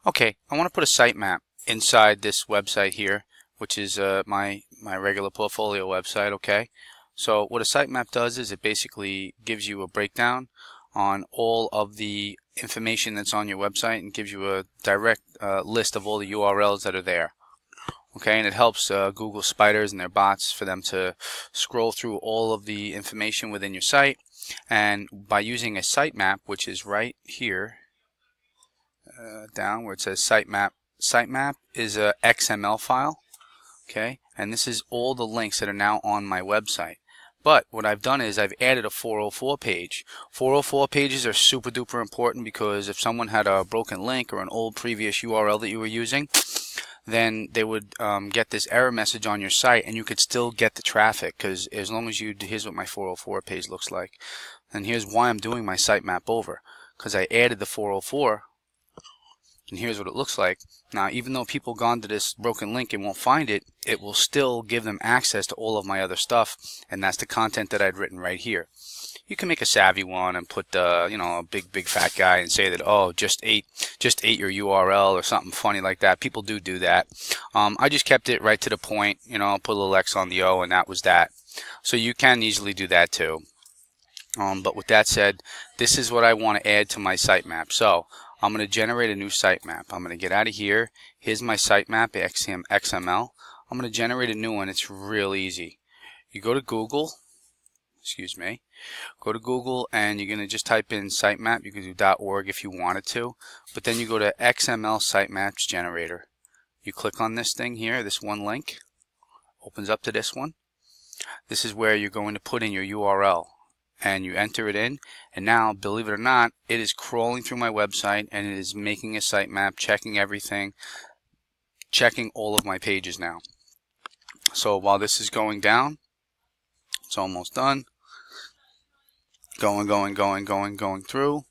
Okay, I want to put a sitemap inside this website here, which is my regular portfolio website. Okay, so what a sitemap does is it basically gives you a breakdown on all of the information that's on your website and gives you a direct list of all the URLs that are there. Okay, and it helps Google spiders and their bots for them to scroll through all of the information within your site. And by using a sitemap, which is right here, down where it says sitemap. Sitemap is a XML file, okay, and this is all the links that are now on my website. But what I've done is I've added a 404 page. 404 pages are super duper important because if someone had a broken link or an old previous URL that you were using, then they would get this error message on your site and you could still get the traffic, because as long as here's what my 404 page looks like, and here's why I'm doing my sitemap over, because I added the 404. And here's what it looks like. Now, even though people gone to this broken link and won't find it, it will still give them access to all of my other stuff, and that's the content that I'd written right here. You can make a savvy one and put a big fat guy and say that, oh, just ate your URL or something funny like that. People do that. I just kept it right to the point. Put a little X on the O, and that was that. So you can easily do that too. But with that said, this is what I want to add to my sitemap. So I'm going to generate a new sitemap. I'm going to get out of here. Here's my sitemap, XML. I'm going to generate a new one. It's real easy. You go to Google, go to Google and you're going to just type in sitemap. You can do .org if you wanted to, but then you go to XML Sitemap Generator. You click on this thing here, this one link, opens up to this one. This is where you're going to put in your URL. And you enter it in, and now, believe it or not, it is crawling through my website and it is making a sitemap, checking everything, checking all of my pages now. So while this is going down, it's almost done. Going through,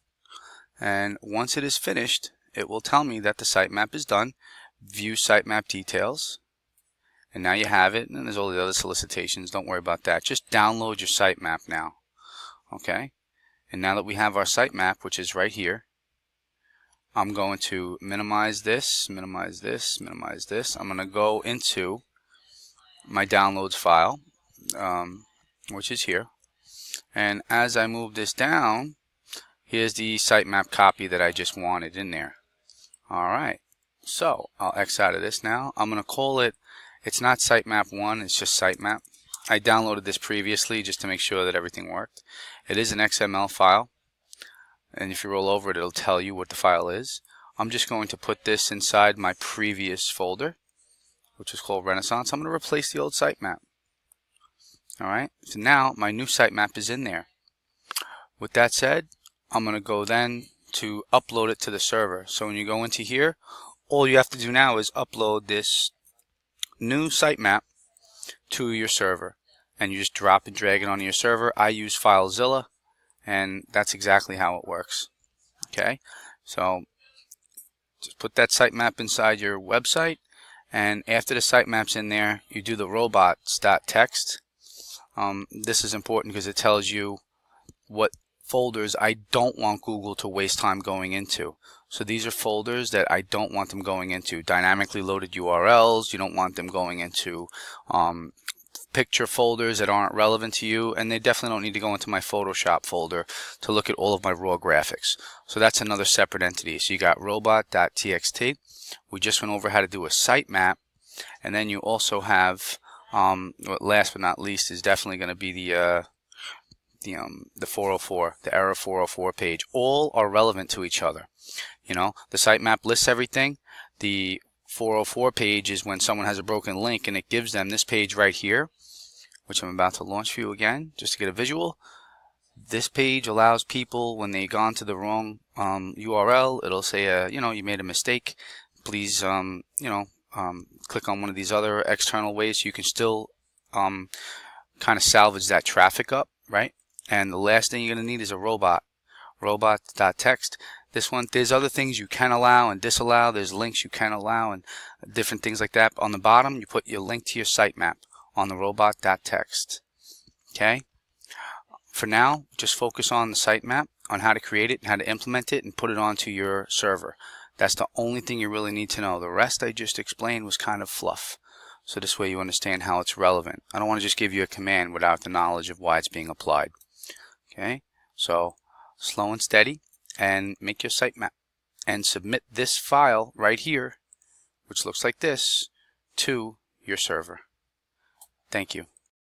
and once it is finished, it will tell me that the sitemap is done. View sitemap details, and now you have it, and there's all the other solicitations. Don't worry about that. Just download your sitemap now. Okay, and now that we have our sitemap, which is right here, I'm going to minimize this. I'm going to go into my downloads file, which is here, and as I move this down, here's the sitemap copy that I just wanted in there. Alright, so I'll X out of this now. I'm going to call it, it's not sitemap 1, it's just sitemap. I downloaded this previously just to make sure that everything worked. It is an XML file, and if you roll over it, it'll tell you what the file is. I'm just going to put this inside my previous folder, which is called Renaissance. I'm going to replace the old sitemap. Alright, so now my new sitemap is in there. With that said, I'm going to go then to upload it to the server. So when you go into here, all you have to do now is upload this new sitemap to your server, and you just drop and drag it onto your server. I use FileZilla, and that's exactly how it works. Okay, so just put that sitemap inside your website, and after the sitemap's in there, you do the robots.txt. This is important because it tells you what folders I don't want Google to waste time going into. So these are folders that I don't want them going into. Dynamically loaded URLs, you don't want them going into picture folders that aren't relevant to you, and they definitely don't need to go into my Photoshop folder to look at all of my raw graphics. So that's another separate entity. So you got robot.txt. We just went over how to do a sitemap, and then you also have last but not least is definitely going to be the 404, the error 404 page. All are relevant to each other. The sitemap lists everything. The 404 page is when someone has a broken link, and it gives them this page right here, which I'm about to launch for you again just to get a visual. This page allows people, when they've gone to the wrong URL, it'll say, you made a mistake. Please, click on one of these other external ways so you can still kind of salvage that traffic up, right? And the last thing you're going to need is a robot.txt. This one, there's other things you can allow and disallow. There's links you can allow and different things like that. On the bottom, you put your link to your sitemap on the robot.txt. Okay? For now, just focus on the sitemap, on how to create it and how to implement it and put it onto your server. That's the only thing you really need to know. The rest I just explained was kind of fluff. So this way you understand how it's relevant. I don't want to just give you a command without the knowledge of why it's being applied. Okay, so slow and steady, and make your sitemap and submit this file right here, which looks like this, to your server. Thank you.